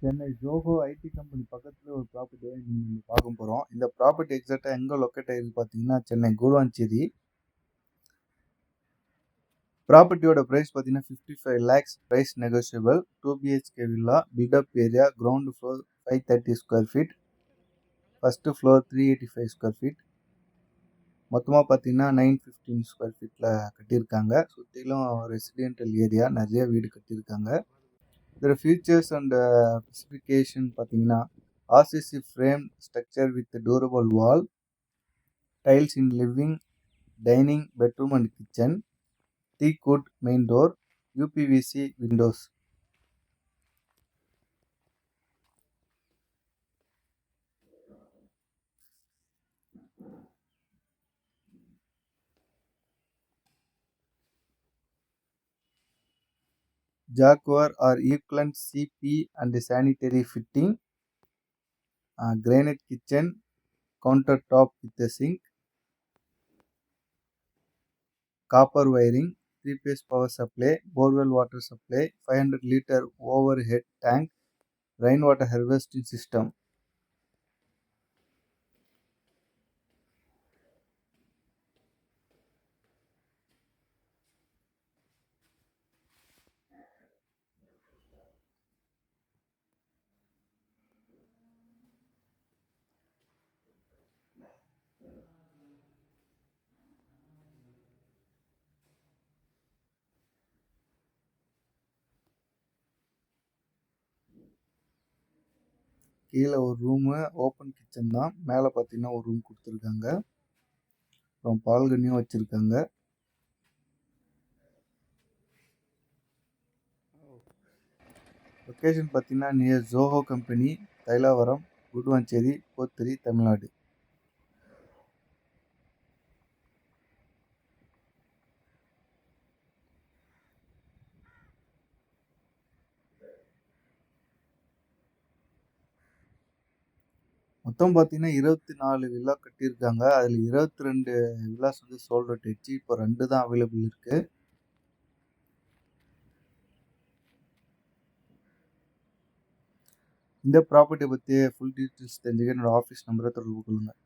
Chennai Zoho IT company பக்கத்துல ஒரு ப்ராப்பர்ட்டியை நம்ம பார்க்க போகிறோம். இந்த ப்ராப்பர்ட்டி எக்ஸாக்டாக எங்கே லொக்கேட் ஆகிருக்கு பார்த்தீங்கன்னா சென்னை கூடுவாஞ்சேரி. ப்ராப்பர்ட்டியோட ப்ரைஸ் பார்த்தீங்கன்னா 55 lakhs, price negotiable. 2 BHK villa, built up area, ground floor 530 square feet, first floor 385 square feet. மொத்தமாக பார்த்தீங்கன்னா 915 ஸ்கொயர் ஃபீட்டில் கட்டியிருக்காங்க. சுற்றிலும் ரெசிடென்டல் ஏரியா, நிறைய வீடு கட்டியிருக்காங்க. இதோட ஃபீச்சர்ஸ் அண்ட் ஸ்பெசிஃபிகேஷன் பார்த்தீங்கன்னா RCC frame structure with durable wall, tiles in living, dining, bedroom and kitchen, teak wood main door, UPVC windows. Jacquard or equivalent CP and sanitary fitting, granite kitchen, countertop with a sink, copper wiring, 3-phase power supply, borewell water supply, 500-liter overhead tank, rainwater harvesting system. கீழே ஒரு room, open kitchen தான். மேலே பார்த்தீங்கன்னா ஒரு room கொடுத்துருக்காங்க. அப்புறம் பால்கனியும் வச்சுருக்காங்க. Location பார்த்தீங்கன்னா நியர் ஜோஹோ கம்பெனி, தைலாவரம், கூடுவாஞ்சேரி, கோத்தகிரி, தமிழ்நாடு. மொத்தம் பார்த்தீங்கன்னா 24 வில்லா கட்டியிருக்காங்க. அதில் 22 வில்லாஸ் வந்து சோல்ட் அவுட் ஆயிடுச்சு. இப்போ 2 தான் அவைலபிள் இருக்கு. இந்த ப்ராப்பர்ட்டி பற்றி ஃபுல் டீட்டெயில்ஸ் தெரிஞ்சுக்க என்னோட ஆஃபீஸ் நம்பரை தொடர்பு கொள்ளுங்கள்.